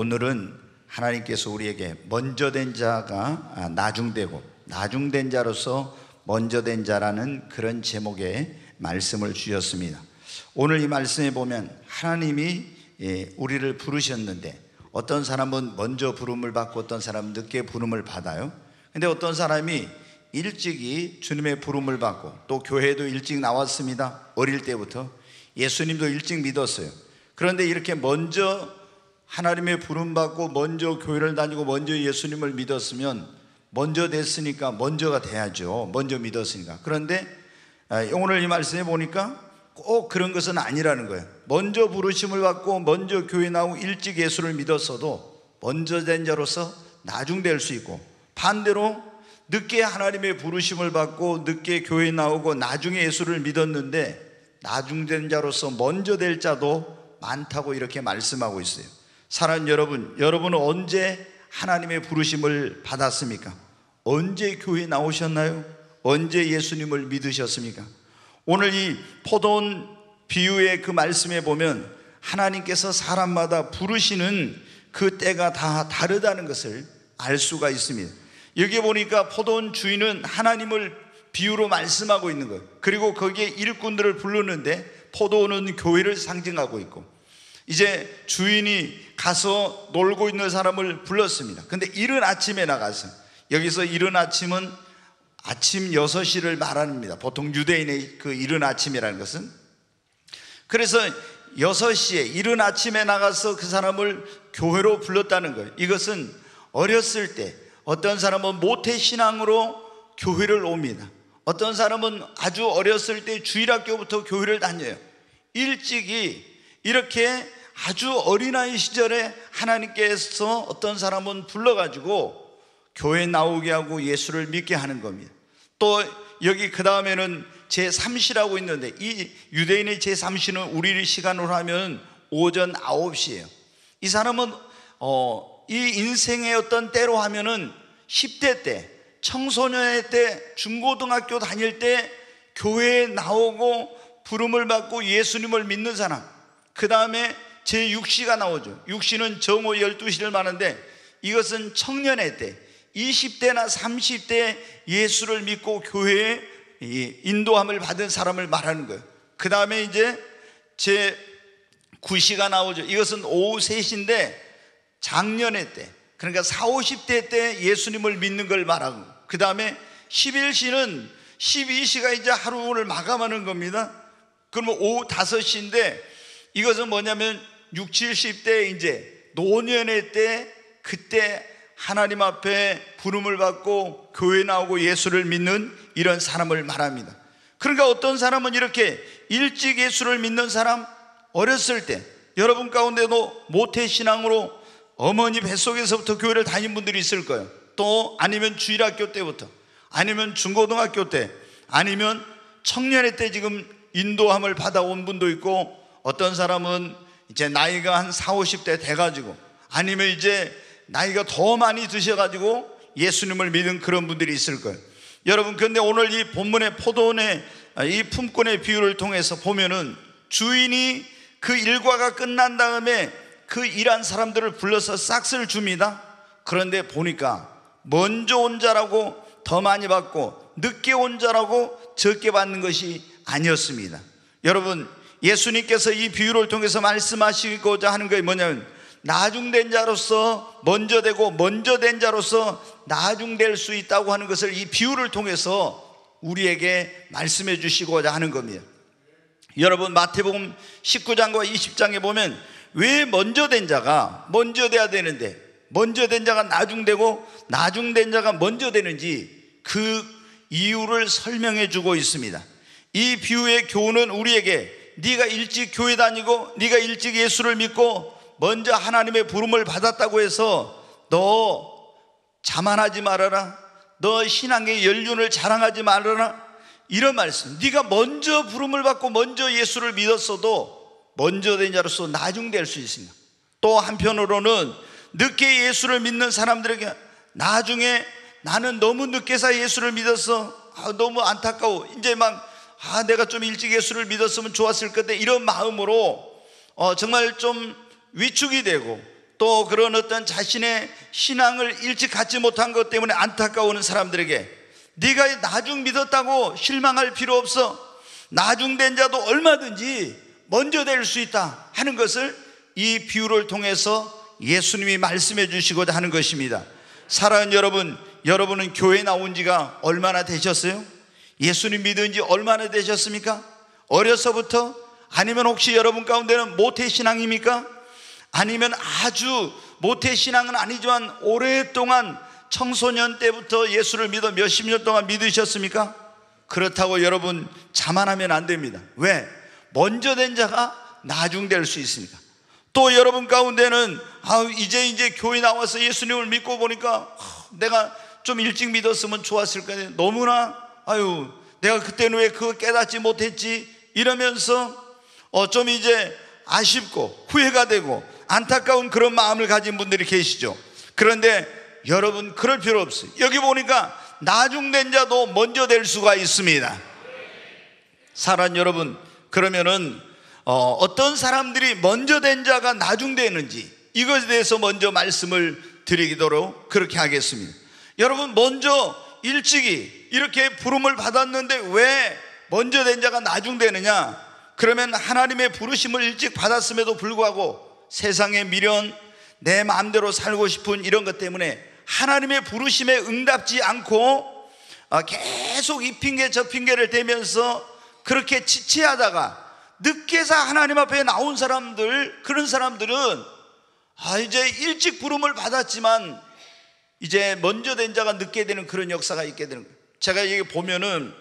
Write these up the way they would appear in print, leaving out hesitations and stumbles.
오늘은 하나님께서 우리에게 먼저 된 자가 나중되고 나중된 자로서 먼저 된 자라는 그런 제목의 말씀을 주셨습니다. 오늘 이 말씀에 보면 하나님이 우리를 부르셨는데 어떤 사람은 먼저 부름을 받고 어떤 사람은 늦게 부름을 받아요. 근데 어떤 사람이 일찍이 주님의 부름을 받고 또 교회도 일찍 나왔습니다. 어릴 때부터 예수님도 일찍 믿었어요. 그런데 이렇게 먼저 하나님의 부름 받고 먼저 교회를 다니고 먼저 예수님을 믿었으면 먼저 됐으니까 먼저가 돼야죠. 먼저 믿었으니까. 그런데 오늘 이 말씀에 보니까 꼭 그런 것은 아니라는 거예요. 먼저 부르심을 받고 먼저 교회 나오고 일찍 예수를 믿었어도 먼저 된 자로서 나중될 수 있고, 반대로 늦게 하나님의 부르심을 받고 늦게 교회 나오고 나중에 예수를 믿었는데 나중된 자로서 먼저 될 자도 많다고 이렇게 말씀하고 있어요. 사랑하는 여러분, 여러분은 언제 하나님의 부르심을 받았습니까? 언제 교회 나오셨나요? 언제 예수님을 믿으셨습니까? 오늘 이 포도원 비유의 그 말씀에 보면 하나님께서 사람마다 부르시는 그 때가 다 다르다는 것을 알 수가 있습니다. 여기 보니까 포도원 주인은 하나님을 비유로 말씀하고 있는 거예요. 그리고 거기에 일꾼들을 부르는데 포도원은 교회를 상징하고 있고, 이제 주인이 가서 놀고 있는 사람을 불렀습니다. 근데 이른 아침에 나가서, 여기서 이른 아침은 아침 6시를 말합니다. 보통 유대인의 그 이른 아침이라는 것은. 그래서 6시에 이른 아침에 나가서 그 사람을 교회로 불렀다는 거예요. 이것은 어렸을 때 어떤 사람은 모태신앙으로 교회를 옵니다. 어떤 사람은 아주 어렸을 때 주일학교부터 교회를 다녀요. 일찍이 이렇게 아주 어린아이 시절에 하나님께서 어떤 사람은 불러가지고 교회에 나오게 하고 예수를 믿게 하는 겁니다. 또 여기 그 다음에는 제3시라고 있는데, 이 유대인의 제3시는 우리 시간으로 하면 오전 9시예요. 이 사람은 이 인생의 어떤 때로 하면은 10대 때, 청소년의 때, 중고등학교 다닐 때 교회에 나오고 부름을 받고 예수님을 믿는 사람. 그 다음에 제6시가 나오죠. 6시는 정오 12시를 말하는데 이것은 청년의 때, 20대나 30대 예수를 믿고 교회에 인도함을 받은 사람을 말하는 거예요. 그 다음에 이제 제9시가 나오죠. 이것은 오후 3시인데 장년의 때, 그러니까 40, 50대 때 예수님을 믿는 걸 말하고, 그 다음에 11시는 12시가 이제 하루를 마감하는 겁니다. 그러면 오후 5시인데 이것은 뭐냐면 60, 70대 이제 노년의 때, 그때 하나님 앞에 부름을 받고 교회 나오고 예수를 믿는 이런 사람을 말합니다. 그러니까 어떤 사람은 이렇게 일찍 예수를 믿는 사람, 어렸을 때 여러분 가운데도 모태신앙으로 어머니 뱃속에서부터 교회를 다닌 분들이 있을 거예요. 또 아니면 주일학교 때부터, 아니면 중고등학교 때, 아니면 청년의 때 지금 인도함을 받아온 분도 있고, 어떤 사람은 이제 나이가 한 40, 50대 돼가지고, 아니면 이제 나이가 더 많이 드셔가지고 예수님을 믿은 그런 분들이 있을 거예요. 여러분, 그런데 오늘 이 본문의 포도원의 이 품꾼의 비유를 통해서 보면은 주인이 그 일과가 끝난 다음에 그 일한 사람들을 불러서 싹스를 줍니다. 그런데 보니까 먼저 온 자라고 더 많이 받고 늦게 온 자라고 적게 받는 것이 아니었습니다. 여러분, 예수님께서 이 비유를 통해서 말씀하시고자 하는 것이 뭐냐면, 나중된 자로서 먼저 되고 먼저 된 자로서 나중될 수 있다고 하는 것을 이 비유를 통해서 우리에게 말씀해 주시고자 하는 겁니다. 여러분, 마태복음 19장과 20장에 보면 왜 먼저 된 자가 먼저 돼야 되는데 먼저 된 자가 나중되고 나중된 자가 먼저 되는지 그 이유를 설명해 주고 있습니다. 이 비유의 교훈은 우리에게 네가 일찍 교회 다니고 네가 일찍 예수를 믿고 먼저 하나님의 부름을 받았다고 해서 너 자만하지 말아라, 너 신앙의 연륜을 자랑하지 말아라, 이런 말씀. 네가 먼저 부름을 받고 먼저 예수를 믿었어도 먼저 된 자로서 나중될 수 있습니다. 또 한편으로는 늦게 예수를 믿는 사람들에게 나중에 나는 너무 늦게서 예수를 믿었어, 너무 안타까워, 이제 막 내가 좀 일찍 예수를 믿었으면 좋았을 건데, 이런 마음으로 정말 좀 위축이 되고 또 그런 어떤 자신의 신앙을 일찍 갖지 못한 것 때문에 안타까워하는 사람들에게 네가 나중 믿었다고 실망할 필요 없어, 나중된 자도 얼마든지 먼저 될 수 있다 하는 것을 이 비유를 통해서 예수님이 말씀해 주시고자 하는 것입니다. 사랑하는 여러분, 여러분은 교회 나온 지가 얼마나 되셨어요? 예수님 믿은 지 얼마나 되셨습니까? 어려서부터? 아니면 혹시 여러분 가운데는 모태신앙입니까? 아니면 아주 모태신앙은 아니지만 오랫동안 청소년 때부터 예수를 믿어 몇십 년 동안 믿으셨습니까? 그렇다고 여러분 자만하면 안 됩니다. 왜? 먼저 된 자가 나중 될 수 있으니까. 또 여러분 가운데는 이제 교회 나와서 예수님을 믿고 보니까 내가 좀 일찍 믿었으면 좋았을 거야, 너무나 내가 그때는 왜 그거 깨닫지 못했지 이러면서 좀 이제 아쉽고 후회가 되고 안타까운 그런 마음을 가진 분들이 계시죠. 그런데 여러분 그럴 필요 없어요. 여기 보니까 나중된 자도 먼저 될 수가 있습니다. 사랑하는 여러분, 그러면은 어떤 사람들이 먼저 된 자가 나중되는지 이것에 대해서 먼저 말씀을 드리도록 그렇게 하겠습니다. 여러분, 먼저 일찍이 이렇게 부름을 받았는데 왜 먼저 된 자가 나중되느냐? 그러면 하나님의 부르심을 일찍 받았음에도 불구하고 세상의 미련, 내 마음대로 살고 싶은 이런 것 때문에 하나님의 부르심에 응답지 않고 계속 이 핑계 저 핑계를 대면서 그렇게 지체하다가 늦게서 하나님 앞에 나온 사람들, 그런 사람들은 이제 일찍 부름을 받았지만 이제 먼저 된 자가 늦게 되는 그런 역사가 있게 되는 거예요. 제가 여기 보면은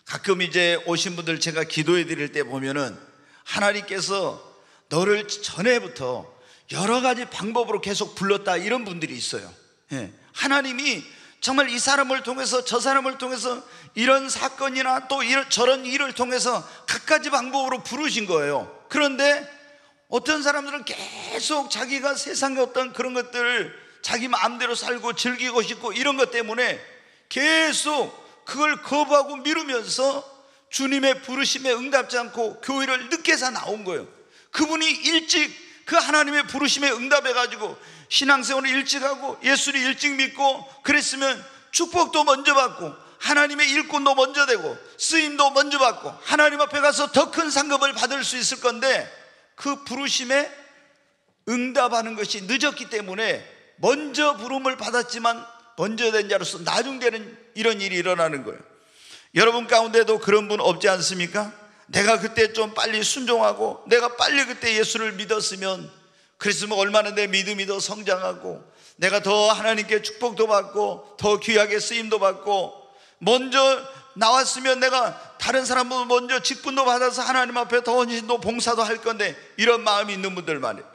가끔 이제 오신 분들 제가 기도해 드릴 때 보면은 하나님께서 너를 전에부터 여러 가지 방법으로 계속 불렀다 이런 분들이 있어요. 하나님이 정말 이 사람을 통해서 저 사람을 통해서 이런 사건이나 또 저런 일을 통해서 갖가지 방법으로 부르신 거예요. 그런데 어떤 사람들은 계속 자기가 세상의 어떤 그런 것들을 자기 마음대로 살고 즐기고 싶고 이런 것 때문에 계속 그걸 거부하고 미루면서 주님의 부르심에 응답지 않고 교회를 늦게서 나온 거예요. 그분이 일찍 그 하나님의 부르심에 응답해가지고 신앙생활을 일찍 하고 예수를 일찍 믿고 그랬으면 축복도 먼저 받고 하나님의 일꾼도 먼저 되고 쓰임도 먼저 받고 하나님 앞에 가서 더 큰 상급을 받을 수 있을 건데 그 부르심에 응답하는 것이 늦었기 때문에 먼저 부름을 받았지만 먼저 된 자로서 나중되는 이런 일이 일어나는 거예요. 여러분 가운데도 그런 분 없지 않습니까? 내가 그때 좀 빨리 순종하고 내가 빨리 그때 예수를 믿었으면 그랬으면 얼마나 내 믿음이 더 성장하고 내가 더 하나님께 축복도 받고 더 귀하게 쓰임도 받고 먼저 나왔으면 내가 다른 사람보다 먼저 직분도 받아서 하나님 앞에 더 헌신도 봉사도 할 건데 이런 마음이 있는 분들 말이에요.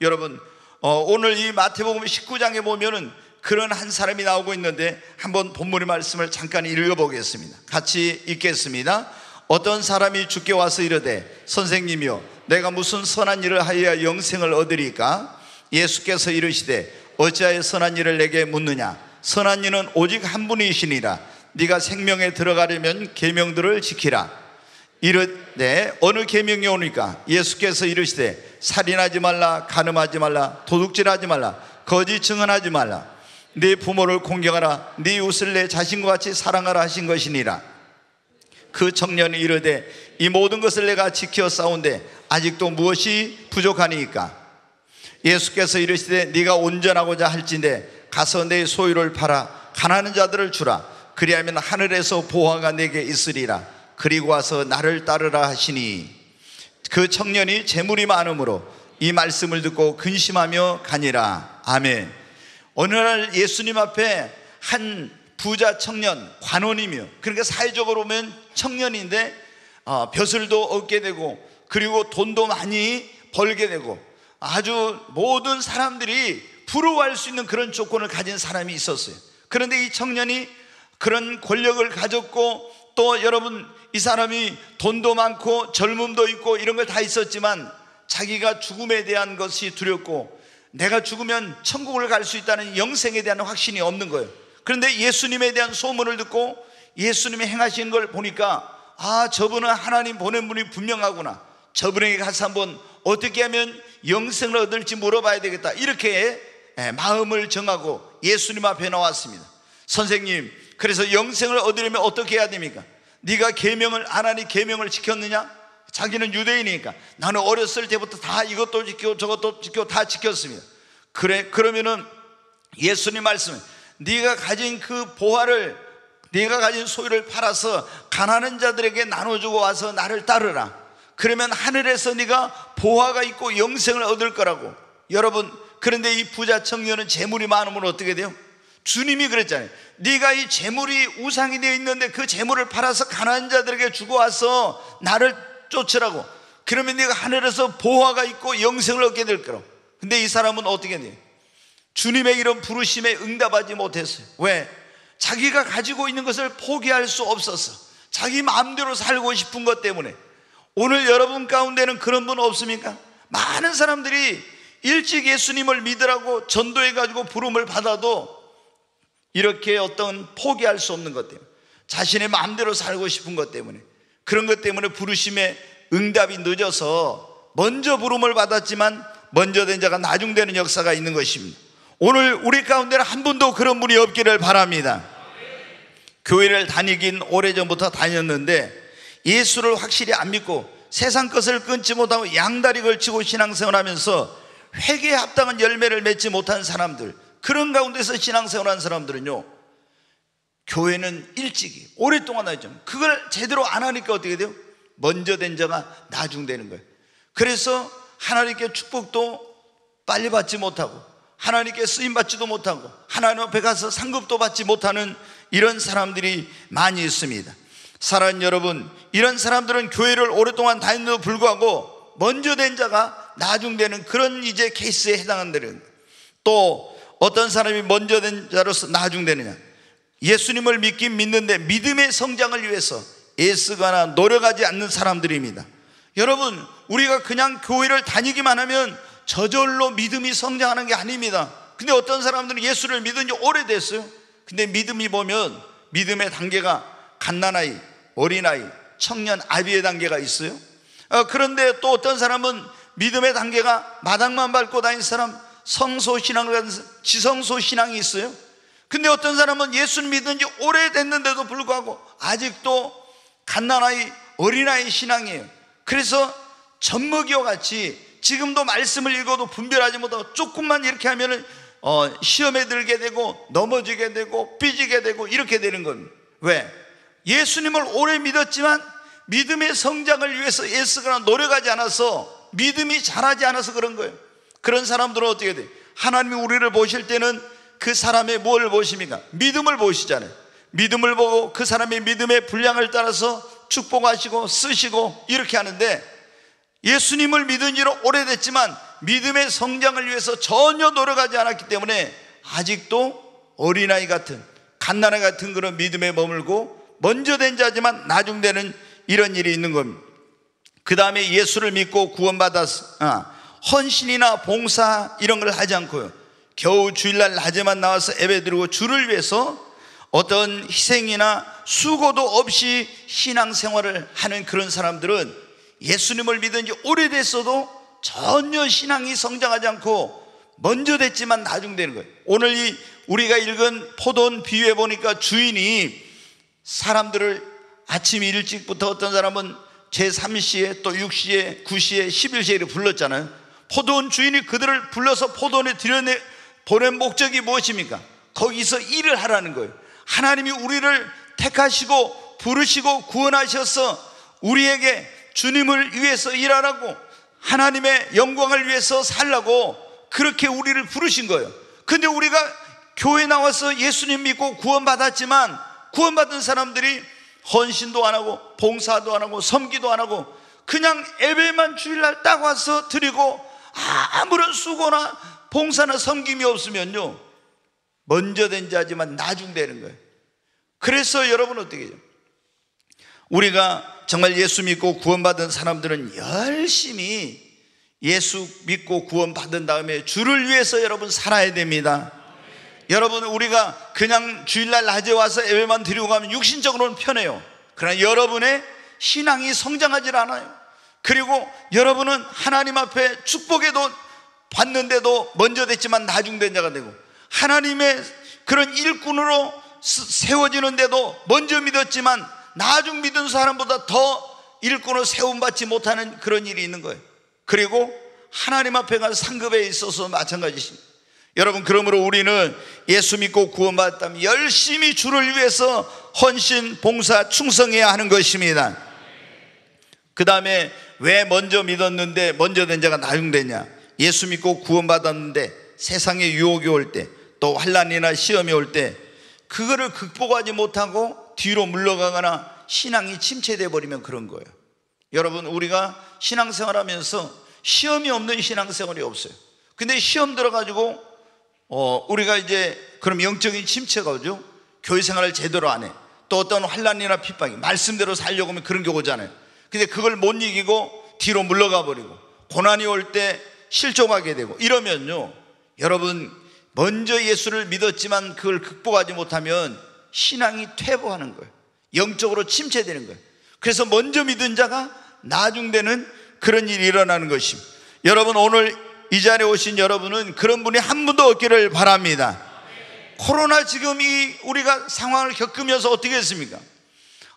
여러분 오늘 이 마태복음 19장에 보면은 그런 한 사람이 나오고 있는데 한번 본문의 말씀을 잠깐 읽어보겠습니다. 같이 읽겠습니다. 어떤 사람이 주께 와서 이르되 선생님이여 내가 무슨 선한 일을 하여야 영생을 얻으리까? 예수께서 이르시되 어찌하여 선한 일을 내게 묻느냐? 선한 이는 오직 한 분이시니라. 네가 생명에 들어가려면 계명들을 지키라. 이르되 어느 계명이 오니까? 예수께서 이르시되 살인하지 말라, 간음하지 말라, 도둑질하지 말라, 거짓 증언하지 말라, 네 부모를 공경하라, 네 이웃을 내 자신과 같이 사랑하라 하신 것이니라. 그 청년이 이르되 이 모든 것을 내가 지켜 싸운데 아직도 무엇이 부족하니까? 예수께서 이르시되 네가 온전하고자 할진대 가서 내 소유를 팔아 가난한 자들을 주라. 그리하면 하늘에서 보화가 내게 있으리라. 그리고 와서 나를 따르라 하시니 그 청년이 재물이 많으므로 이 말씀을 듣고 근심하며 가니라. 아멘. 어느 날 예수님 앞에 한 부자 청년, 관원이며 그러니까 사회적으로 보면 청년인데 벼슬도 얻게 되고 그리고 돈도 많이 벌게 되고 아주 모든 사람들이 부러워할 수 있는 그런 조건을 가진 사람이 있었어요. 그런데 이 청년이 그런 권력을 가졌고 또 여러분 이 사람이 돈도 많고 젊음도 있고 이런 걸 다 있었지만 자기가 죽음에 대한 것이 두렵고 내가 죽으면 천국을 갈 수 있다는 영생에 대한 확신이 없는 거예요. 그런데 예수님에 대한 소문을 듣고 예수님이 행하신 걸 보니까 저분은 하나님 보낸 분이 분명하구나. 저분에게 가서 한번 어떻게 하면 영생을 얻을지 물어봐야 되겠다. 이렇게 마음을 정하고 예수님 앞에 나왔습니다. 선생님, 그래서 영생을 얻으려면 어떻게 해야 됩니까? 네가 계명을 하나님 계명을 지켰느냐? 자기는 유대인이니까 나는 어렸을 때부터 다 이것도 지키고 저것도 지키고 다 지켰습니다. 그래, 그러면은 예수님 말씀은 네가 가진 그 보화를, 네가 가진 소유를 팔아서 가난한 자들에게 나눠주고 와서 나를 따르라. 그러면 하늘에서 네가 보화가 있고 영생을 얻을 거라고. 여러분, 그런데 이 부자 청년은 재물이 많으면 어떻게 돼요? 주님이 그랬잖아요. 네가 이 재물이 우상이 되어 있는데 그 재물을 팔아서 가난한 자들에게 주고 와서 나를 쫓으라고. 그러면 네가 하늘에서 보화가 있고 영생을 얻게 될 거라고. 근데 이 사람은 어떻게 돼요? 주님의 이런 부르심에 응답하지 못했어요. 왜? 자기가 가지고 있는 것을 포기할 수 없었어. 자기 마음대로 살고 싶은 것 때문에. 오늘 여러분 가운데는 그런 분 없습니까? 많은 사람들이 일찍 예수님을 믿으라고 전도해가지고 부름을 받아도 이렇게 어떤 포기할 수 없는 것 때문에, 자신의 마음대로 살고 싶은 것 때문에, 그런 것 때문에 부르심에 응답이 늦어서 먼저 부름을 받았지만 먼저 된 자가 나중되는 역사가 있는 것입니다. 오늘 우리 가운데는 한 분도 그런 분이 없기를 바랍니다. 교회를 다니긴 오래전부터 다녔는데 예수를 확실히 안 믿고 세상 것을 끊지 못하고 양다리 걸치고 신앙생활 하면서 회개에 합당한 열매를 맺지 못한 사람들, 그런 가운데서 신앙생활한 사람들은요, 교회는 일찍이 오랫동안 하죠. 그걸 제대로 안 하니까 어떻게 돼요? 먼저 된 자가 나중되는 거예요. 그래서 하나님께 축복도 빨리 받지 못하고 하나님께 쓰임받지도 못하고 하나님 앞에 가서 상급도 받지 못하는 이런 사람들이 많이 있습니다. 사랑하는 여러분, 이런 사람들은 교회를 오랫동안 다니는데도 불구하고 먼저 된 자가 나중되는 그런 이제 케이스에 해당한다는. 또 어떤 사람이 먼저 된 자로서 나중되느냐? 예수님을 믿긴 믿는데 믿음의 성장을 위해서 애쓰거나 노력하지 않는 사람들입니다. 여러분, 우리가 그냥 교회를 다니기만 하면 저절로 믿음이 성장하는 게 아닙니다. 근데 어떤 사람들은 예수를 믿은 지 오래됐어요. 근데 믿음이 보면 믿음의 단계가 갓난아이, 어린아이, 청년, 아비의 단계가 있어요. 그런데 또 어떤 사람은 믿음의 단계가 마당만 밟고 다니는 사람, 성소신앙을 가진 지성소신앙이 있어요. 근데 어떤 사람은 예수를 믿은 지 오래됐는데도 불구하고 아직도 갓난아이, 어린아이 신앙이에요. 그래서 젖먹이와 같이 지금도 말씀을 읽어도 분별하지 못하고 조금만 이렇게 하면은 시험에 들게 되고 넘어지게 되고 삐지게 되고 이렇게 되는 겁니다. 왜? 예수님을 오래 믿었지만 믿음의 성장을 위해서 애쓰거나 노력하지 않아서 믿음이 자라지 않아서 그런 거예요. 그런 사람들은 어떻게 돼요? 하나님이 우리를 보실 때는 그 사람의 뭘 보십니까? 믿음을 보시잖아요. 믿음을 보고 그 사람의 믿음의 분량을 따라서 축복하시고 쓰시고 이렇게 하는데, 예수님을 믿은 지는 오래됐지만 믿음의 성장을 위해서 전혀 노력하지 않았기 때문에 아직도 어린아이 같은, 갓난아이 같은 그런 믿음에 머물고 먼저 된 자지만 나중되는 이런 일이 있는 겁니다. 그 다음에 예수를 믿고 구원받아서 헌신이나 봉사 이런 걸 하지 않고요, 겨우 주일날 낮에만 나와서 예배드리고 주를 위해서 어떤 희생이나 수고도 없이 신앙생활을 하는 그런 사람들은 예수님을 믿은 지 오래됐어도 전혀 신앙이 성장하지 않고 먼저 됐지만 나중되는 거예요. 오늘 이 우리가 읽은 포도원 비유에 보니까 주인이 사람들을 아침 일찍부터 어떤 사람은 제3시에 또 6시에 9시에 11시에 불렀잖아요. 포도원 주인이 그들을 불러서 포도원에 보낸 목적이 무엇입니까? 거기서 일을 하라는 거예요. 하나님이 우리를 택하시고 부르시고 구원하셔서 우리에게 주님을 위해서 일하라고, 하나님의 영광을 위해서 살라고 그렇게 우리를 부르신 거예요. 근데 우리가 교회 나와서 예수님 믿고 구원받았지만 구원받은 사람들이 헌신도 안 하고 봉사도 안 하고 섬기도 안 하고 그냥 예배만 주일날 딱 와서 드리고 아무런 수고나 봉사나 섬김이 없으면요, 먼저 된 자지만 나중되는 거예요. 그래서 여러분 어떻게 해요? 우리가 정말 예수 믿고 구원받은 사람들은 열심히 예수 믿고 구원받은 다음에 주를 위해서 여러분 살아야 됩니다. 여러분, 우리가 그냥 주일날 낮에 와서 예배만 드리고 가면 육신적으로는 편해요. 그러나 여러분의 신앙이 성장하지 않아요. 그리고 여러분은 하나님 앞에 축복에도 받는데도 먼저 됐지만 나중된 자가 되고, 하나님의 그런 일꾼으로 세워지는데도 먼저 믿었지만 나중 믿은 사람보다 더 일꾼으로 세움받지 못하는 그런 일이 있는 거예요. 그리고 하나님 앞에 가서 상급에 있어서 마찬가지입니다. 여러분, 그러므로 우리는 예수 믿고 구원받았다면 열심히 주를 위해서 헌신, 봉사, 충성해야 하는 것입니다. 그 다음에 왜 먼저 믿었는데 먼저 된 자가 나중되냐? 예수 믿고 구원받았는데 세상에 유혹이 올 때, 또 환난이나 시험이 올 때 그거를 극복하지 못하고 뒤로 물러가거나 신앙이 침체되어 버리면 그런 거예요. 여러분, 우리가 신앙생활하면서 시험이 없는 신앙생활이 없어요. 근데 시험 들어가지고 우리가 이제 그럼 영적인 침체가 오죠. 교회 생활을 제대로 안 해. 또 어떤 환난이나 핍박이 말씀대로 살려고 하면 그런 게 오잖아요. 근데 그걸 못 이기고 뒤로 물러가 버리고 고난이 올 때 실족하게 되고 이러면요, 여러분, 먼저 예수를 믿었지만 그걸 극복하지 못하면 신앙이 퇴보하는 거예요. 영적으로 침체되는 거예요. 그래서 먼저 믿은 자가 나중되는 그런 일이 일어나는 것입니다. 여러분, 오늘 이 자리에 오신 여러분은 그런 분이 한 분도 없기를 바랍니다. 코로나 지금 우리가 상황을 겪으면서 어떻게 했습니까?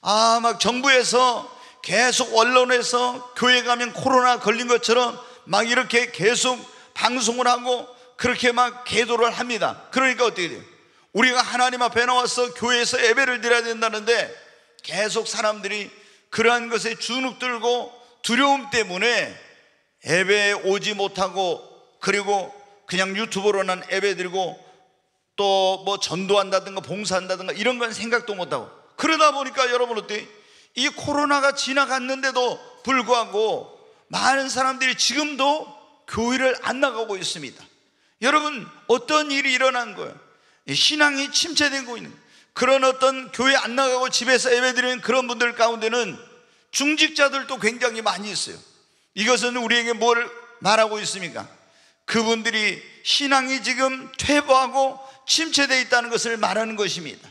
막 정부에서 계속 언론에서 교회 가면 코로나 걸린 것처럼 막 이렇게 계속 방송을 하고 그렇게 막 계도를 합니다. 그러니까 어떻게 돼요? 우리가 하나님 앞에 나와서 교회에서 예배를 드려야 된다는데 계속 사람들이 그러한 것에 주눅 들고 두려움 때문에 예배에 오지 못하고, 그리고 그냥 유튜브로는 예배 드리고 또 뭐 전도한다든가 봉사한다든가 이런 건 생각도 못하고, 그러다 보니까 여러분 어때요? 이 코로나가 지나갔는데도 불구하고 많은 사람들이 지금도 교회를 안 나가고 있습니다. 여러분, 어떤 일이 일어난 거예요? 신앙이 침체되고 있는 그런 어떤 교회 안 나가고 집에서 예배드리는 그런 분들 가운데는 중직자들도 굉장히 많이 있어요. 이것은 우리에게 뭘 말하고 있습니까? 그분들이 신앙이 지금 퇴보하고 침체되어 있다는 것을 말하는 것입니다.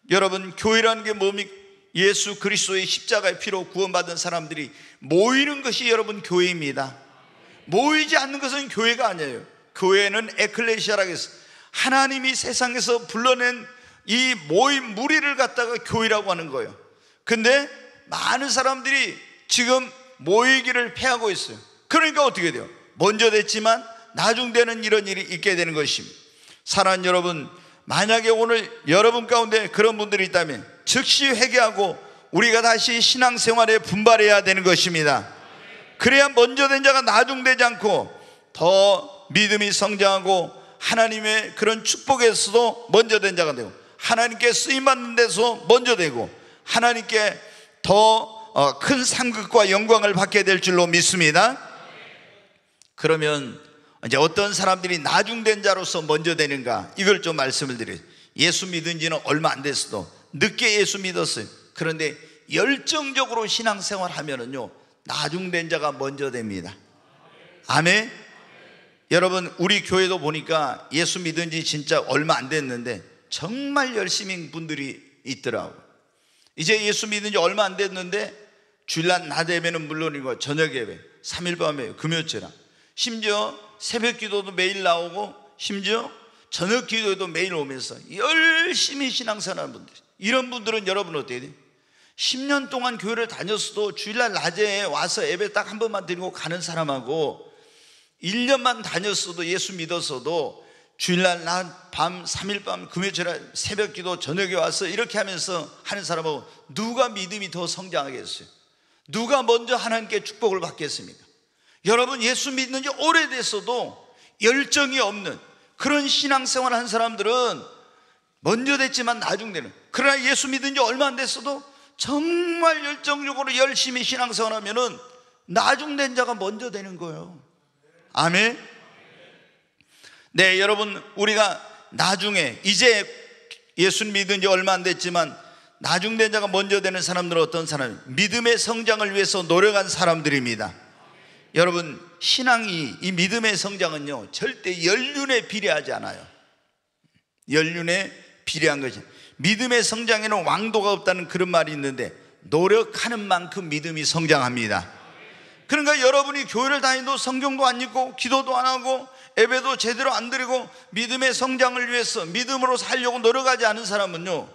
여러분, 교회라는 게 뭡니까? 예수 그리스도의 십자가의 피로 구원받은 사람들이 모이는 것이 여러분 교회입니다. 모이지 않는 것은 교회가 아니에요. 교회는 에클레시아라고 해서 하나님이 세상에서 불러낸 이 모인 무리를 갖다가 교회라고 하는 거예요. 근데 많은 사람들이 지금 모이기를 패하고 있어요. 그러니까 어떻게 돼요? 먼저 됐지만 나중되는 이런 일이 있게 되는 것입니다. 사랑하는 여러분, 만약에 오늘 여러분 가운데 그런 분들이 있다면 즉시 회개하고 우리가 다시 신앙생활에 분발해야 되는 것입니다. 그래야 먼저 된 자가 나중되지 않고 더 믿음이 성장하고 하나님의 그런 축복에서도 먼저 된 자가 되고 하나님께 쓰임받는 데서 먼저 되고 하나님께 더 큰 상급과 영광을 받게 될 줄로 믿습니다. 그러면 이제 어떤 사람들이 나중된 자로서 먼저 되는가, 이걸 좀 말씀을 드려요. 예수 믿은 지는 얼마 안 됐어도 늦게 예수 믿었어요. 그런데 열정적으로 신앙생활 하면은요, 나중된 자가 먼저 됩니다. 아멘. 여러분, 우리 교회도 보니까 예수 믿은 지 진짜 얼마 안 됐는데 정말 열심히 분들이 있더라고요. 이제 예수 믿은 지 얼마 안 됐는데 주일날 낮 예배는 물론이고 저녁 예배, 3일 밤에 금요일날, 심지어 새벽 기도도 매일 나오고 심지어 저녁 기도에도 매일 오면서 열심히 신앙생활하는 분들, 이런 분들은 여러분 어떻게 돼요? 10년 동안 교회를 다녔어도 주일날 낮에 와서 예배 딱 한 번만 드리고 가는 사람하고 1년만 다녔어도 예수 믿었어도 주일날 낮 밤 3일 밤 금요일날 새벽 기도 저녁에 와서 이렇게 하면서 하는 사람하고 누가 믿음이 더 성장하겠어요? 누가 먼저 하나님께 축복을 받겠습니까? 여러분, 예수 믿는 지 오래됐어도 열정이 없는 그런 신앙생활을 한 사람들은 먼저 됐지만 나중되는, 그러나 예수 믿은 지 얼마 안 됐어도 정말 열정적으로 열심히 신앙생활하면은 나중된 자가 먼저 되는 거예요. 아멘. 네, 여러분, 우리가 나중에 이제 예수 믿은 지 얼마 안 됐지만 나중된 자가 먼저 되는 사람들은 어떤 사람? 믿음의 성장을 위해서 노력한 사람들입니다. 여러분, 신앙이, 이 믿음의 성장은요 절대 연륜에 비례하지 않아요. 연륜에 비례한 것이, 믿음의 성장에는 왕도가 없다는 그런 말이 있는데 노력하는 만큼 믿음이 성장합니다. 그러니까 여러분이 교회를 다니도 성경도 안 읽고 기도도 안 하고 예배도 제대로 안 드리고 믿음의 성장을 위해서 믿음으로 살려고 노력하지 않은 사람은요,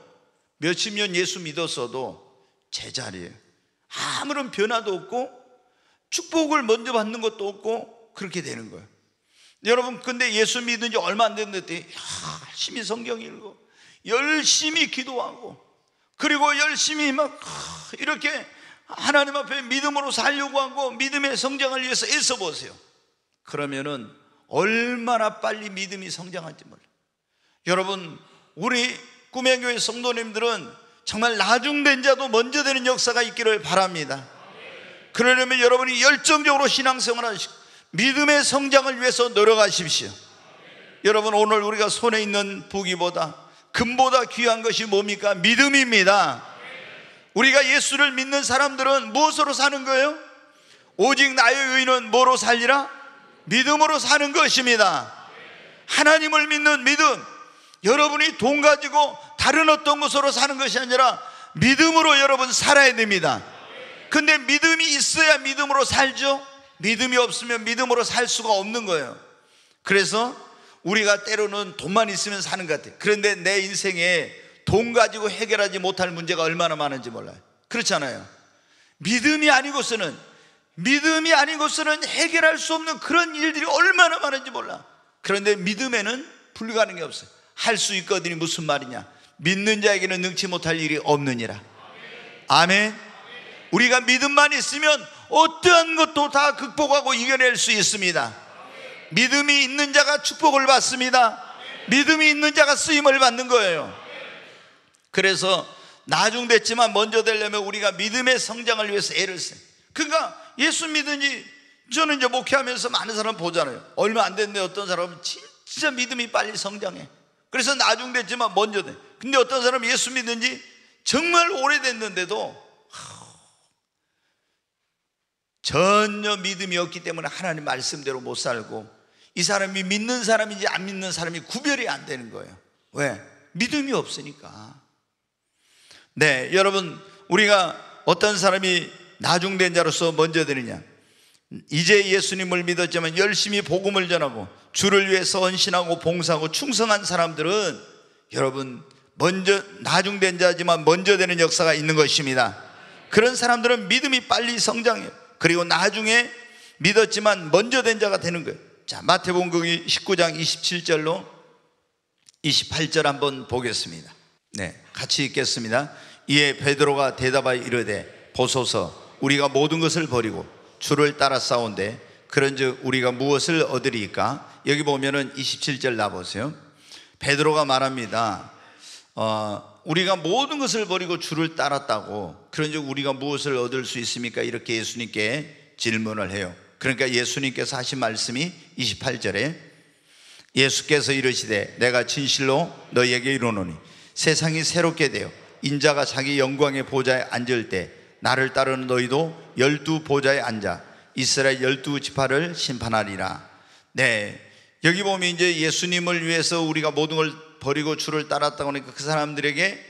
몇십 년 예수 믿었어도 제자리예요. 아무런 변화도 없고 축복을 먼저 받는 것도 없고 그렇게 되는 거예요. 여러분, 근데 예수 믿은 지 얼마 안 됐는데 열심히 성경 읽고 열심히 기도하고 그리고 열심히 막 이렇게 하나님 앞에 믿음으로 살려고 하고 믿음의 성장을 위해서 애써 보세요. 그러면은 얼마나 빨리 믿음이 성장할지 몰라요. 여러분, 우리 꿈의 교회 성도님들은 정말 나중된 자도 먼저 되는 역사가 있기를 바랍니다. 그러려면 여러분이 열정적으로 신앙생활 하시고 믿음의 성장을 위해서 노력하십시오. 여러분, 오늘 우리가 손에 있는 부귀보다 금보다 귀한 것이 뭡니까? 믿음입니다. 우리가 예수를 믿는 사람들은 무엇으로 사는 거예요? 오직 나의 의인은 뭐로 살리라? 믿음으로 사는 것입니다. 하나님을 믿는 믿음, 여러분이 돈 가지고 다른 어떤 것으로 사는 것이 아니라 믿음으로 여러분 살아야 됩니다. 근데 믿음이 있어야 믿음으로 살죠. 믿음이 없으면 믿음으로 살 수가 없는 거예요. 그래서 우리가 때로는 돈만 있으면 사는 것 같아요. 그런데 내 인생에 돈 가지고 해결하지 못할 문제가 얼마나 많은지 몰라요. 그렇잖아요. 믿음이 아니고서는 해결할 수 없는 그런 일들이 얼마나 많은지 몰라. 그런데 믿음에는 불가능이 없어요. 할 수 있거든이 무슨 말이냐? 믿는 자에게는 능치 못할 일이 없느니라. 아멘. 우리가 믿음만 있으면 어떠한 것도 다 극복하고 이겨낼 수 있습니다. 믿음이 있는 자가 축복을 받습니다. 믿음이 있는 자가 쓰임을 받는 거예요. 그래서 나중됐지만 먼저 되려면 우리가 믿음의 성장을 위해서 애를 써요. 그러니까 예수 믿으니, 저는 이제 목회하면서 많은 사람 보잖아요. 얼마 안 됐는데 어떤 사람은 진짜 믿음이 빨리 성장해. 그래서 나중됐지만 먼저 돼. 근데 어떤 사람은 예수 믿은지 정말 오래됐는데도 전혀 믿음이 없기 때문에 하나님 말씀대로 못 살고, 이 사람이 믿는 사람인지 안 믿는 사람이 구별이 안 되는 거예요. 왜? 믿음이 없으니까. 네, 여러분, 우리가 어떤 사람이 나중된 자로서 먼저 되느냐? 이제 예수님을 믿었지만 열심히 복음을 전하고 주를 위해서 헌신하고 봉사하고 충성한 사람들은 여러분 먼저 나중된 자지만 먼저 되는 역사가 있는 것입니다. 그런 사람들은 믿음이 빨리 성장해요. 그리고 나중에 믿었지만 먼저 된 자가 되는 거예요. 자, 마태복음 19장 27절로 28절 한번 보겠습니다. 네, 같이 읽겠습니다. 이에 베드로가 대답하여 이르되 보소서, 우리가 모든 것을 버리고 주를 따라 싸운데 그런즉 우리가 무엇을 얻으리까? 여기 보면은 27절 나보세요. 베드로가 말합니다. 우리가 모든 것을 버리고 주를 따랐다고, 그런즉 우리가 무엇을 얻을 수 있습니까? 이렇게 예수님께 질문을 해요. 그러니까 예수님께서 하신 말씀이 28절에 예수께서 이르시되 내가 진실로 너희에게 이르노니 세상이 새롭게 되어 인자가 자기 영광의 보좌에 앉을 때 나를 따르는 너희도 12 보좌에 앉아 이스라엘 12지파를 심판하리라. 네, 여기 보면 이제 예수님을 위해서 우리가 모든 걸 버리고 주를 따랐다고 하니까 그 사람들에게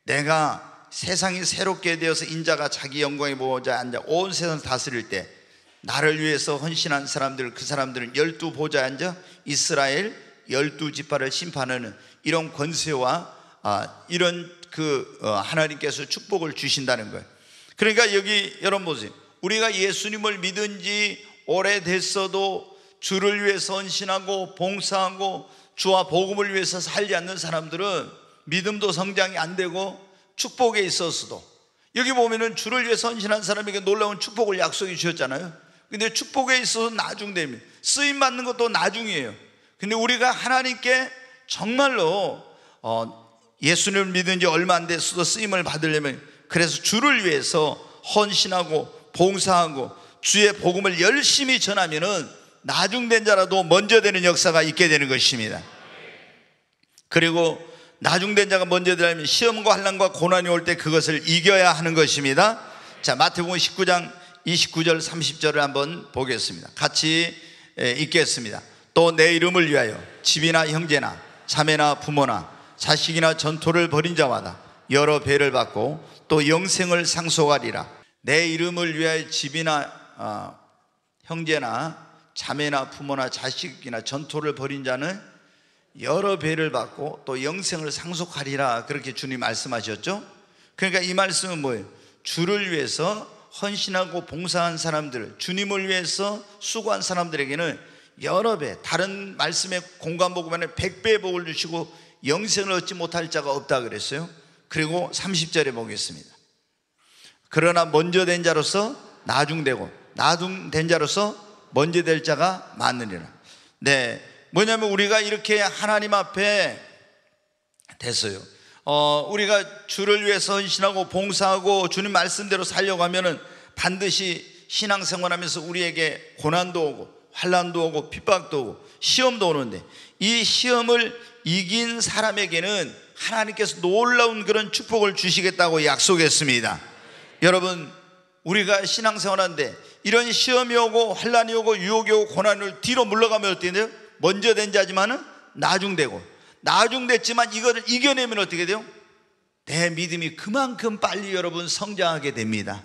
내가 세상이 새롭게 되어서 인자가 자기 영광의 보좌에 앉아 온 세상을 다스릴 때 나를 위해서 헌신한 사람들, 그 사람들은 12 보좌에 앉아 이스라엘 12지파를 심판하는 이런 권세와 이런 하나님께서 축복을 주신다는 거예요. 그러니까 여기 여러분 보세요. 우리가 예수님을 믿은 지 오래됐어도 주를 위해서 헌신하고 봉사하고 주와 복음을 위해서 살지 않는 사람들은 믿음도 성장이 안 되고 축복에 있어서도, 여기 보면은 주를 위해서 헌신한 사람에게 놀라운 축복을 약속해 주셨잖아요. 근데 축복에 있어서 나중됩니다. 쓰임 받는 것도 나중이에요. 근데 우리가 하나님께 정말로 예수님을 믿은 지 얼마 안 됐어도 쓰임을 받으려면, 그래서 주를 위해서 헌신하고 봉사하고 주의 복음을 열심히 전하면은 나중된 자라도 먼저 되는 역사가 있게 되는 것입니다. 그리고 나중된 자가 먼저 되려면 시험과 환난과 고난이 올 때 그것을 이겨야 하는 것입니다. 자, 마태복음 19장 29절 30절을 한번 보겠습니다. 같이 읽겠습니다. 또 내 이름을 위하여 집이나 형제나 자매나 부모나 자식이나 전토를 벌인 자마다 여러 배를 받고 또 영생을 상속하리라. 내 이름을 위하여 집이나 형제나 자매나 부모나 자식이나 전토를 벌인 자는 여러 배를 받고 또 영생을 상속하리라, 그렇게 주님 말씀하셨죠. 그러니까 이 말씀은 뭐예요? 주를 위해서 헌신하고 봉사한 사람들, 주님을 위해서 수고한 사람들에게는 여러 배, 다른 말씀의 공관복음에는 100배의 복을 주시고 영생을 얻지 못할 자가 없다 그랬어요. 그리고 30절에 보겠습니다. 그러나 먼저 된 자로서 나중되고 나중된 자로서 먼저 될 자가 많으리라. 네, 뭐냐면 우리가 이렇게 하나님 앞에 됐어요. 우리가 주를 위해서 헌신하고 봉사하고 주님 말씀대로 살려고 하면은 반드시 신앙생활하면서 우리에게 고난도 오고 환난도 오고 핍박도 오고 시험도 오는데, 이 시험을 이긴 사람에게는 하나님께서 놀라운 그런 축복을 주시겠다고 약속했습니다. 여러분, 우리가 신앙생활하는데 이런 시험이 오고 환난이 오고 유혹이 오고 고난을 뒤로 물러가면 어떻게 돼요? 먼저 된 자지만은 나중되고, 나중됐지만 이거를 이겨내면 어떻게 돼요? 내 믿음이 그만큼 빨리 여러분 성장하게 됩니다.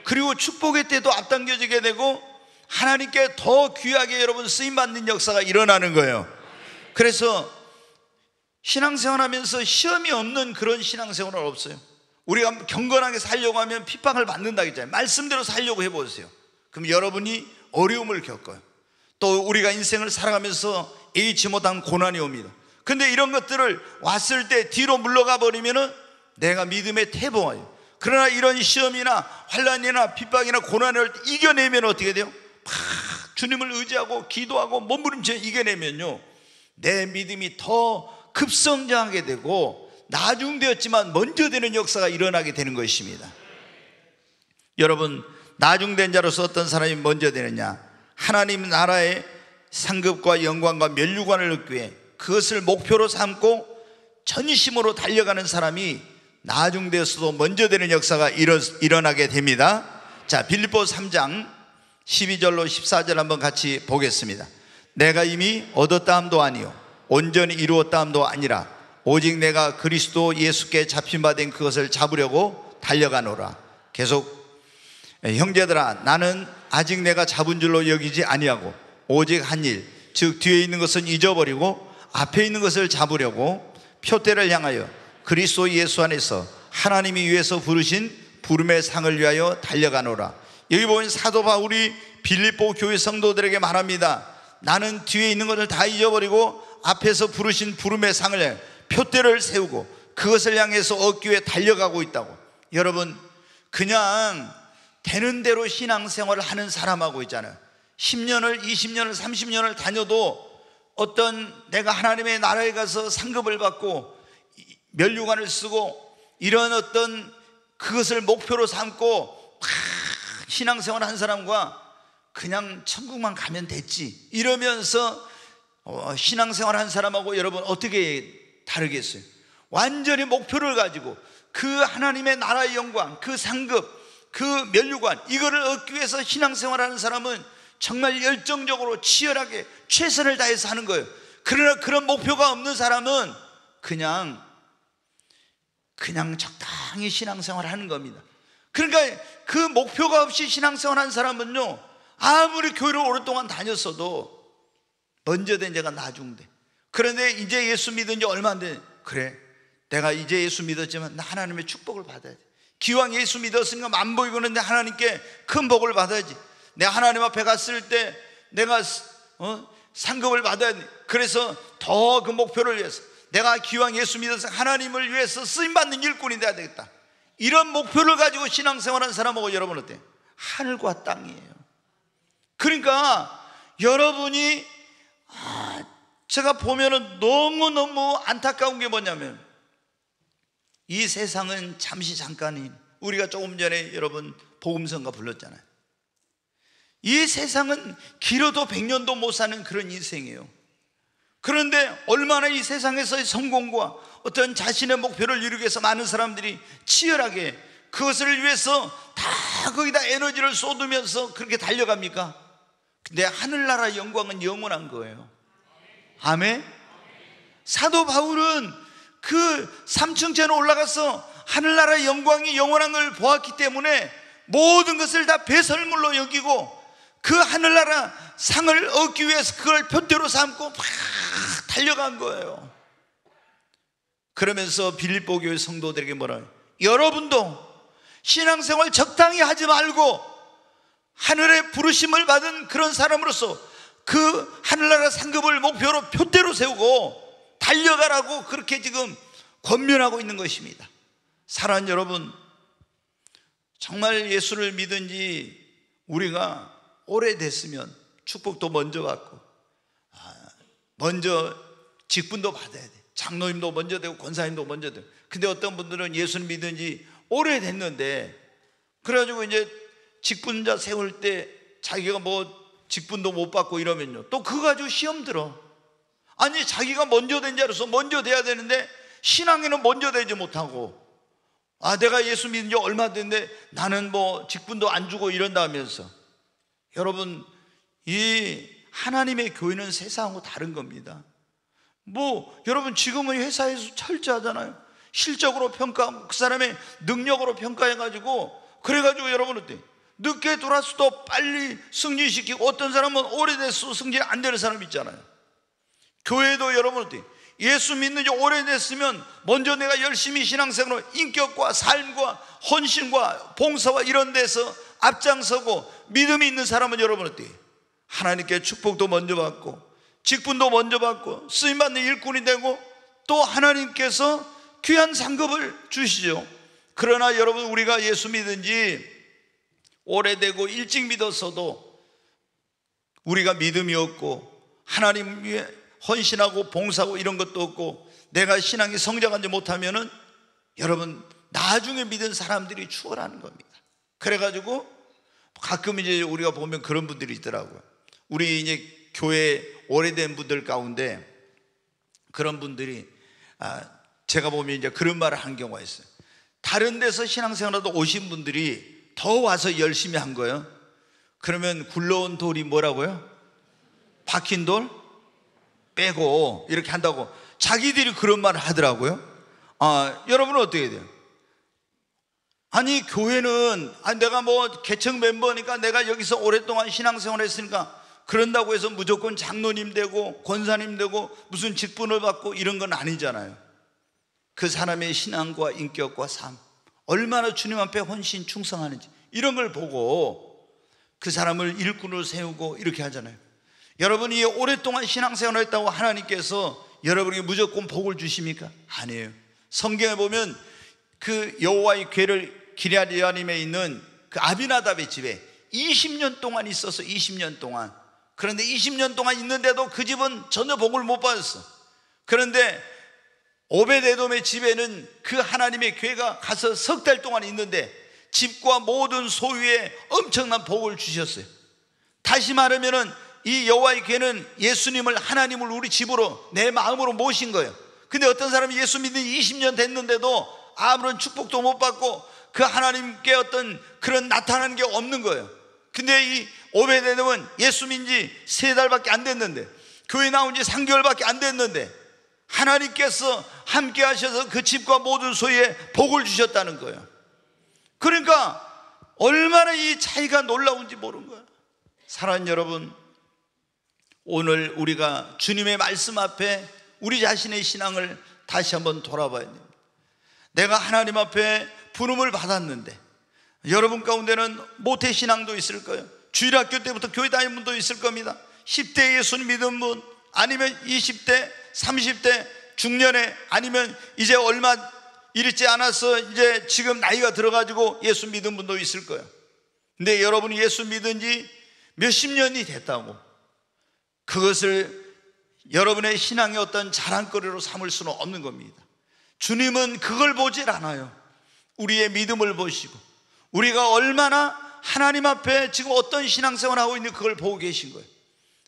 그리고 축복의 때도 앞당겨지게 되고 하나님께 더 귀하게 여러분 쓰임받는 역사가 일어나는 거예요. 그래서 신앙생활하면서 시험이 없는 그런 신앙생활은 없어요. 우리가 경건하게 살려고 하면 핍박을 받는다 했잖아요. 말씀대로 살려고 해보세요. 그럼 여러분이 어려움을 겪어요. 또 우리가 인생을 살아가면서 예의치 못한 고난이 옵니다. 근데 이런 것들을 왔을 때 뒤로 물러가 버리면은 내가 믿음의 태보예요. 그러나 이런 시험이나 환난이나 핍박이나 고난을 이겨내면 어떻게 돼요? 주님을 의지하고 기도하고 몸부림쳐 이겨내면요, 내 믿음이 더 급성장하게 되고 나중되었지만 먼저 되는 역사가 일어나게 되는 것입니다. 여러분, 나중된 자로서 어떤 사람이 먼저 되느냐? 하나님 나라의 상급과 영광과 면류관을 얻기 위해 그것을 목표로 삼고 전심으로 달려가는 사람이 나중되어서도 먼저 되는 역사가 일어나게 됩니다. 자, 빌립보서 3장 12절로 14절 한번 같이 보겠습니다. 내가 이미 얻었다 함도 아니요 온전히 이루었다 함도 아니라 오직 내가 그리스도 예수께 잡힌받은 그것을 잡으려고 달려가노라. 계속, 형제들아, 나는 아직 내가 잡은 줄로 여기지 아니하고 오직 한 일, 즉 뒤에 있는 것은 잊어버리고 앞에 있는 것을 잡으려고 표대를 향하여 그리스도 예수 안에서 하나님이 위해서 부르신 부름의 상을 위하여 달려가노라. 여기 보면 사도 바울이 빌립보 교회 성도들에게 말합니다. 나는 뒤에 있는 것을 다 잊어버리고 앞에서 부르신 부름의 상을, 표대를 세우고 그것을 향해서 얻기 위해 달려가고 있다고. 여러분, 그냥 되는 대로 신앙생활을 하는 사람하고 있잖아요. 10년을 20년을 30년을 다녀도 어떤 내가 하나님의 나라에 가서 상급을 받고 면류관을 쓰고 이런 어떤 그것을 목표로 삼고 신앙생활 한 사람과 그냥 천국만 가면 됐지 이러면서 신앙생활 한 사람하고 여러분 어떻게 다르겠어요? 완전히 목표를 가지고 그 하나님의 나라의 영광, 그 상급, 그 면류관, 이거를 얻기 위해서 신앙생활 하는 사람은 정말 열정적으로 치열하게 최선을 다해서 하는 거예요. 그러나 그런 목표가 없는 사람은 그냥 적당히 신앙생활 하는 겁니다. 그러니까 그 목표가 없이 신앙생활 하는 사람은요, 아무리 교회를 오랫동안 다녔어도 먼저 된 자가 나중돼. 그런데 이제 예수 믿은 지 얼마 안 돼. 그래, 내가 이제 예수 믿었지만 나 하나님의 축복을 받아야 돼. 기왕 예수 믿었으니까 만복이고는 내 하나님께 큰 복을 받아야지. 내가 하나님 앞에 갔을 때 내가 상급을 받아야 돼. 그래서 더 그 목표를 위해서 내가 기왕 예수 믿어서 하나님을 위해서 쓰임받는 일꾼이 돼야 되겠다. 이런 목표를 가지고 신앙생활하는 사람하고 여러분 어때요? 하늘과 땅이에요. 그러니까 여러분이 제가 보면은 너무너무 안타까운 게 뭐냐면 이 세상은 잠시 잠깐인, 우리가 조금 전에 여러분 복음성가 불렀잖아요. 이 세상은 길어도 100년도 못 사는 그런 인생이에요. 그런데 얼마나 이 세상에서의 성공과 어떤 자신의 목표를 이루기 위해서 많은 사람들이 치열하게 그것을 위해서 다 거기다 에너지를 쏟으면서 그렇게 달려갑니까? 근데 하늘나라 영광은 영원한 거예요. 아멘. 사도 바울은 그 3층째로 올라가서 하늘나라 영광이 영원한 걸 보았기 때문에 모든 것을 다 배설물로 여기고 그 하늘나라 상을 얻기 위해서 그걸 표대로 삼고 막 달려간 거예요. 그러면서 빌립보 교회 성도들에게 뭐라 해요? 여러분도 신앙생활 적당히 하지 말고 하늘의 부르심을 받은 그런 사람으로서 그 하늘나라 상급을 목표로 표대로 세우고 달려가라고 그렇게 지금 권면하고 있는 것입니다. 사랑하는 여러분, 정말 예수를 믿은 지 우리가 오래됐으면 축복도 먼저 받고 먼저 직분도 받아야 돼. 장로님도 먼저 되고 권사님도 먼저 되고. 근데 어떤 분들은 예수를 믿은 지 오래됐는데 그래가지고 이제 직분자 세울 때 자기가 뭐 직분도 못 받고 이러면요, 또 그거 가지고 시험 들어. 아니 자기가 먼저 된 자로서 먼저 돼야 되는데 신앙에는 먼저 되지 못하고, 내가 예수 믿은 지 얼마 됐는데 나는 뭐 직분도 안 주고 이런다면서. 여러분, 이 하나님의 교회는 세상하고 다른 겁니다. 뭐 여러분 지금은 회사에서 철저하잖아요. 실적으로 평가하고 그 사람의 능력으로 평가해가지고, 그래가지고 여러분 어때? 늦게 돌아서도 빨리 승진시키고, 어떤 사람은 오래돼서 승진 안 되는 사람 있잖아요. 교회도 여러분 어때? 예수 믿는 지 오래됐으면 먼저 내가 열심히 신앙생활로 인격과 삶과 헌신과 봉사와 이런 데서 앞장서고, 믿음이 있는 사람은 여러분 어때? 하나님께 축복도 먼저 받고 직분도 먼저 받고 쓰임받는 일꾼이 되고 또 하나님께서 귀한 상급을 주시죠. 그러나 여러분, 우리가 예수 믿은 지 오래되고 일찍 믿었어도 우리가 믿음이 없고 하나님 위에 헌신하고 봉사하고 이런 것도 없고 내가 신앙이 성장하지 못하면은 여러분 나중에 믿은 사람들이 추월하는 겁니다. 그래가지고 가끔 이제 우리가 보면 그런 분들이 있더라고요. 우리 이제 교회 오래된 분들 가운데 그런 분들이 제가 보면 이제 그런 말을 한 경우가 있어요. 다른 데서 신앙생활하다 오신 분들이 더 와서 열심히 한 거예요. 그러면 굴러온 돌이 뭐라고요? 박힌 돌 빼고 이렇게 한다고 자기들이 그런 말을 하더라고요. 여러분은 어떻게 돼요? 아니 교회는 내가 뭐 개척 멤버니까 내가 여기서 오랫동안 신앙생활을 했으니까 그런다고 해서 무조건 장로님 되고 권사님 되고 무슨 직분을 받고 이런 건 아니잖아요. 그 사람의 신앙과 인격과 삶, 얼마나 주님 앞에 헌신 충성하는지 이런 걸 보고 그 사람을 일꾼으로 세우고 이렇게 하잖아요. 여러분이 오랫동안 신앙생활을 했다고 하나님께서 여러분에게 무조건 복을 주십니까? 아니에요. 성경에 보면 그 여호와의 궤를 기럇 여아림에 있는 그 아비나답의 집에 20년 동안 있어서 20년 동안. 그런데 20년 동안 있는데도 그 집은 전혀 복을 못 받았어. 그런데 오벳에돔의 집에는 그 하나님의 궤가 가서 석 달 동안 있는데 집과 모든 소유에 엄청난 복을 주셨어요. 다시 말하면은 이 여호와의 궤는 예수님을, 하나님을 우리 집으로 내 마음으로 모신 거예요. 근데 어떤 사람이 예수 믿은 20년 됐는데도 아무런 축복도 못 받고 그 하나님께 어떤 그런 나타나는 게 없는 거예요. 근데 이 오벳에돔은 예수 믿은 지 3달밖에 안 됐는데, 교회 나온 지 3개월밖에 안 됐는데 하나님께서 함께 하셔서 그 집과 모든 소유에 복을 주셨다는 거예요. 그러니까 얼마나 이 차이가 놀라운지 모르는 거예요. 사랑하는 여러분, 오늘 우리가 주님의 말씀 앞에 우리 자신의 신앙을 다시 한번 돌아봐야 됩니다. 내가 하나님 앞에 부름을 받았는데, 여러분 가운데는 모태신앙도 있을 거예요. 주일학교 때부터 교회 다니는 분도 있을 겁니다. 10대 예수님 믿은 분, 아니면 20대, 30대, 중년에, 아니면 이제 얼마 이르지 않아서 이제 지금 나이가 들어가지고 예수 믿은 분도 있을 거예요. 근데 여러분이 예수 믿은 지 몇십 년이 됐다고 그것을 여러분의 신앙의 어떤 자랑거리로 삼을 수는 없는 겁니다. 주님은 그걸 보질 않아요. 우리의 믿음을 보시고 우리가 얼마나 하나님 앞에 지금 어떤 신앙생활을 하고 있는지 그걸 보고 계신 거예요.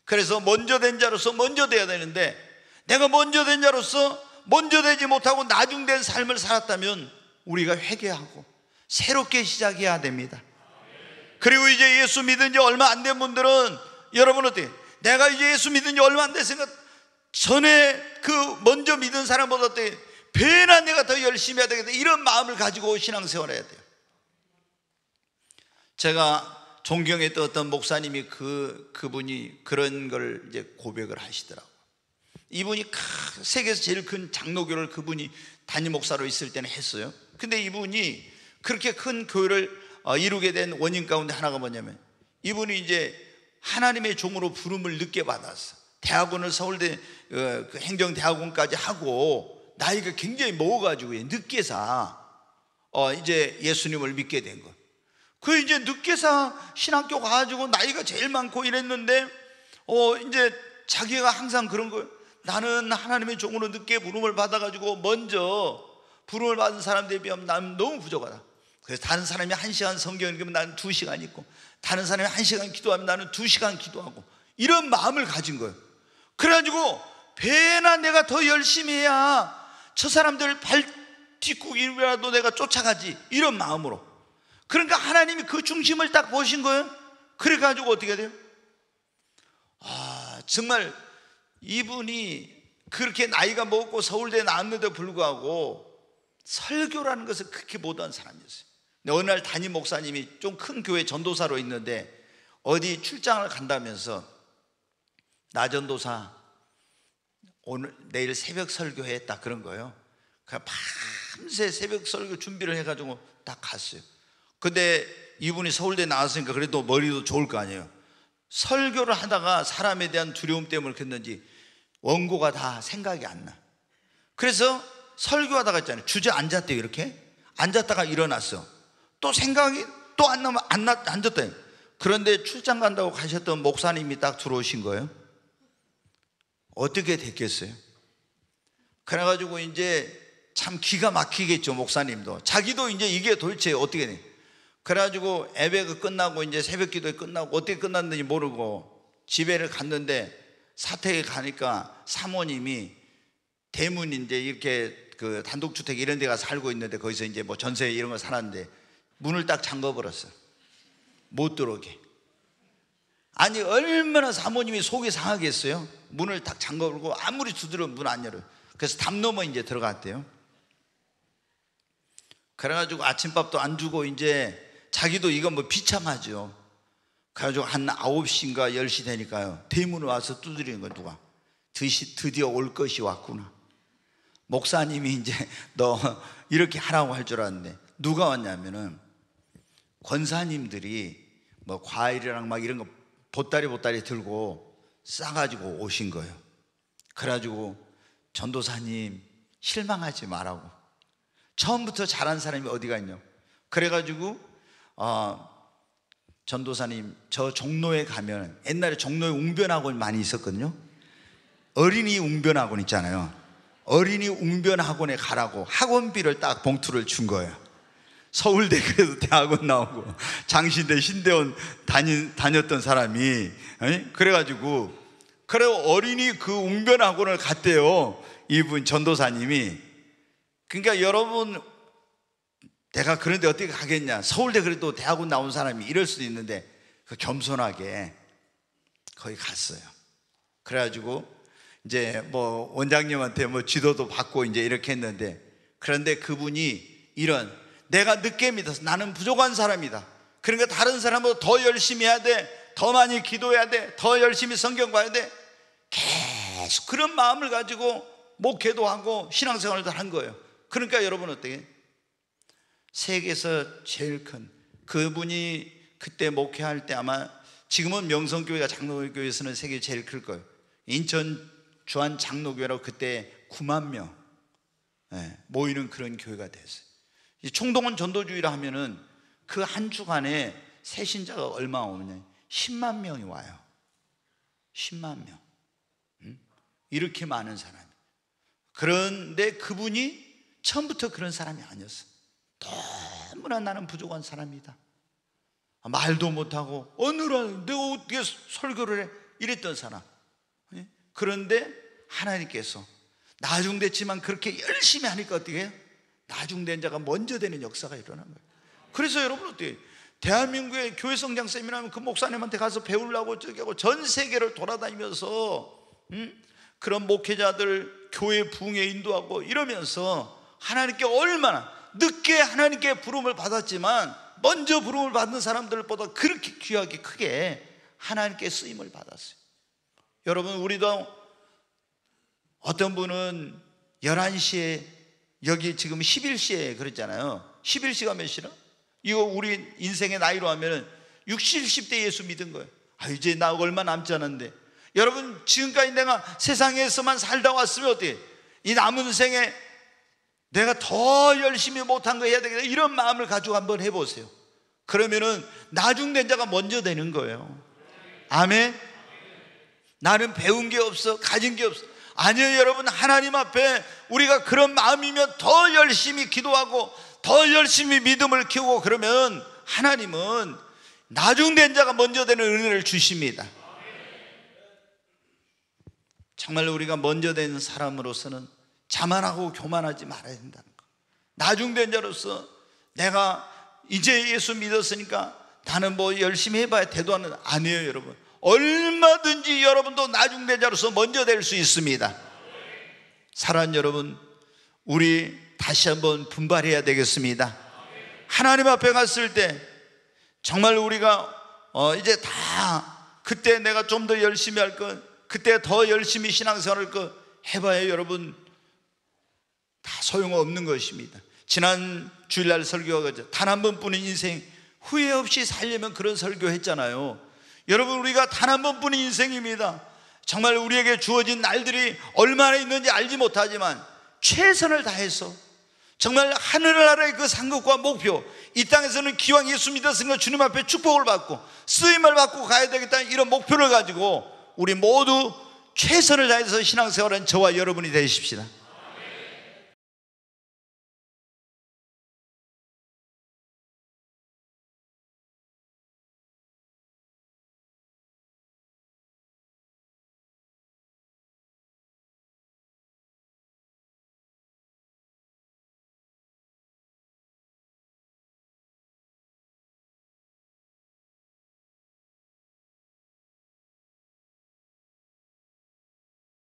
그래서 먼저 된 자로서 먼저 돼야 되는데, 내가 먼저 된 자로서 먼저 되지 못하고 나중된 삶을 살았다면 우리가 회개하고 새롭게 시작해야 됩니다. 그리고 이제 예수 믿은 지 얼마 안 된 분들은 여러분 어때요? 내가 이제 예수 믿은 지 얼마 안 됐으니까 전에 그 먼저 믿은 사람보다 어때요? 배나 내가 더 열심히 해야 되겠다, 이런 마음을 가지고 신앙생활을 해야 돼요. 제가 존경했던 어떤 목사님이 그분이 그런 걸 이제 고백을 하시더라고요. 이분이 세계에서 제일 큰 장로교를 그분이 담임 목사로 있을 때는 했어요. 근데 이분이 그렇게 큰 교회를 이루게 된 원인 가운데 하나가 뭐냐면, 이분이 이제 하나님의 종으로 부름을 늦게 받았어. 대학원을 서울대 그 행정대학원까지 하고 나이가 굉장히 먹어가지고 늦게사 이제 예수님을 믿게 된 거예요. 그 이제 늦게사 신학교 가가지고 나이가 제일 많고 이랬는데 이제 자기가 항상 그런 거예요. 나는 하나님의 종으로 늦게 부름을 받아가지고 먼저 부름을 받은 사람들에 비하면 나는 너무 부족하다. 그래서 다른 사람이 1시간 성경 읽으면 나는 2시간 읽고, 다른 사람이 1시간 기도하면 나는 2시간 기도하고, 이런 마음을 가진 거예요. 그래가지고 배나 내가 더 열심히 해야 저 사람들 발 뒷구기라도 내가 쫓아가지, 이런 마음으로. 그러니까 하나님이 그 중심을 딱 보신 거예요. 그래가지고 어떻게 돼요? 정말 이분이 그렇게 나이가 먹고 서울대에 나왔는데도 불구하고 설교라는 것을 그렇게 못한 사람이었어요. 근데 어느 날 담임 목사님이 좀 큰 교회 전도사로 있는데 어디 출장을 간다면서, 나 전도사 내일 새벽 설교해, 딱 그런 거예요. 그러니까 밤새 새벽 설교 준비를 해가지고 딱 갔어요. 근데 이분이 서울대 나왔으니까 그래도 머리도 좋을 거 아니에요. 설교를 하다가 사람에 대한 두려움 때문에 그랬는지 원고가 다 생각이 안 나. 그래서 설교하다가 있잖아요, 주저앉았대요. 이렇게 앉았다가 일어났어. 또 생각이 또 안 나면 앉았대요. 그런데 출장 간다고 가셨던 목사님이 딱 들어오신 거예요. 어떻게 됐겠어요? 그래가지고 이제 참 기가 막히겠죠. 목사님도 자기도 이제 이게 도대체 어떻게 돼. 그래가지고 예배가 끝나고 이제 새벽 기도에 끝나고 어떻게 끝났는지 모르고 집에를 갔는데, 사택에 가니까 사모님이 대문인데 이렇게 그 단독주택 이런 데가 살고 있는데 거기서 이제 뭐 전세 이런 거 살았는데 문을 딱 잠궈버렸어. 못 들어오게. 아니 얼마나 사모님이 속이 상하겠어요. 문을 딱 잠궈버리고 아무리 두드려도 문 안 열어요. 그래서 담 넘어 이제 들어갔대요. 그래가지고 아침밥도 안 주고 이제 자기도 이건 뭐 비참하죠. 그래가지고 한 9시인가 10시 되니까요, 대문을 와서 두드리는 거예요. 누가 드디어 올 것이 왔구나. 목사님이 이제 너 이렇게 하라고 할 줄 알았는데, 누가 왔냐면은 권사님들이 뭐 과일이랑 막 이런 거 보따리 들고 싸가지고 오신 거예요. 그래가지고 전도사님 실망하지 말라고. 처음부터 잘한 사람이 어디가 있냐. 그래가지고 전도사님, 저 종로에 가면, 옛날에 종로에 웅변학원이 많이 있었거든요. 어린이 웅변학원 있잖아요. 어린이 웅변학원에 가라고 학원비를 딱 봉투를 준 거예요. 서울대 그래도 대학원 나오고 장신대 신대원 다녔던 사람이, 그래가지고 어린이 그 웅변학원을 갔대요, 이분 전도사님이. 그러니까 여러분, 내가 그런데 어떻게 가겠냐, 서울대 그래도 대학원 나온 사람이 이럴 수도 있는데 겸손하게 거기 갔어요. 그래가지고 이제 뭐 원장님한테 뭐 지도도 받고 이제 이렇게 했는데, 그런데 그분이 내가 늦게 믿어서 나는 부족한 사람이다. 그러니까 다른 사람보다 더 열심히 해야 돼, 더 많이 기도해야 돼, 더 열심히 성경 봐야 돼, 계속 그런 마음을 가지고 목회도 하고 신앙생활도 한 거예요. 그러니까 여러분 어떻게? 세계에서 제일 큰 그분이 그때 목회할 때, 아마 지금은 명성교회가 장로교회에서는 세계 제일 클 거예요. 인천 주한 장로교회라고 그때 9만 명 모이는 그런 교회가 됐어요. 총동원 전도주의라 하면은 그 한 주간에 새신자가 얼마 오느냐, 10만 명이 와요. 10만 명. 이렇게 많은 사람이. 그런데 그분이 처음부터 그런 사람이 아니었어. 너무나 나는 부족한 사람이다, 말도 못하고 어느라 내가 어떻게 설교를 해, 이랬던 사람. 그런데 하나님께서 나중됐지만 그렇게 열심히 하니까 어떻게 해요? 나중된 자가 먼저 되는 역사가 일어난 거예요. 그래서 여러분 어떻게, 대한민국의 교회 성장 세미나면 그 목사님한테 가서 배우려고 저기 하고 전 세계를 돌아다니면서 그런 목회자들 교회 부흥에 인도하고 이러면서 하나님께 얼마나 늦게 하나님께 부름을 받았지만 먼저 부름을 받는 사람들보다 그렇게 귀하게 크게 하나님께 쓰임을 받았어요. 여러분, 우리도 어떤 분은 11시에, 여기 지금 11시에 그랬잖아요. 11시가 몇 시라? 이거 우리 인생의 나이로 하면 60, 70대 예수 믿은 거예요. 이제 나 얼마 남지 않았는데. 여러분, 지금까지 내가 세상에서만 살다 왔으면 어때요? 이 남은 생에 내가 더 열심히 못한 거 해야 되겠다, 이런 마음을 가지고 한번 해보세요. 그러면은 나중된 자가 먼저 되는 거예요. 아멘. 나는 배운 게 없어, 가진 게 없어. 아니요, 여러분, 하나님 앞에 우리가 그런 마음이면 더 열심히 기도하고 더 열심히 믿음을 키우고 그러면 하나님은 나중된 자가 먼저 되는 은혜를 주십니다. 정말 우리가 먼저 된 사람으로서는 자만하고 교만하지 말아야 된다는 거. 나중된 자로서 내가 이제 예수 믿었으니까 나는 뭐 열심히 해봐야 대도하는, 아니에요. 여러분, 얼마든지 여러분도 나중된 자로서 먼저 될 수 있습니다. 사랑하는 여러분, 우리 다시 한번 분발해야 되겠습니다. 하나님 앞에 갔을 때 정말 우리가 이제 다 그때 내가 좀 더 열심히 할 것, 그때 더 열심히 신앙생활할 것 해봐야 여러분 다 소용없는 것입니다. 지난 주일날 설교가 단 한 번뿐인 인생 후회 없이 살려면, 그런 설교했잖아요. 여러분, 우리가 단 한 번뿐인 인생입니다. 정말 우리에게 주어진 날들이 얼마나 있는지 알지 못하지만 최선을 다해서 정말 하늘나라의 그 상급과 목표, 이 땅에서는 기왕 예수 믿었으니까 주님 앞에 축복을 받고 쓰임을 받고 가야 되겠다는 이런 목표를 가지고 우리 모두 최선을 다해서 신앙생활은 저와 여러분이 되십시다.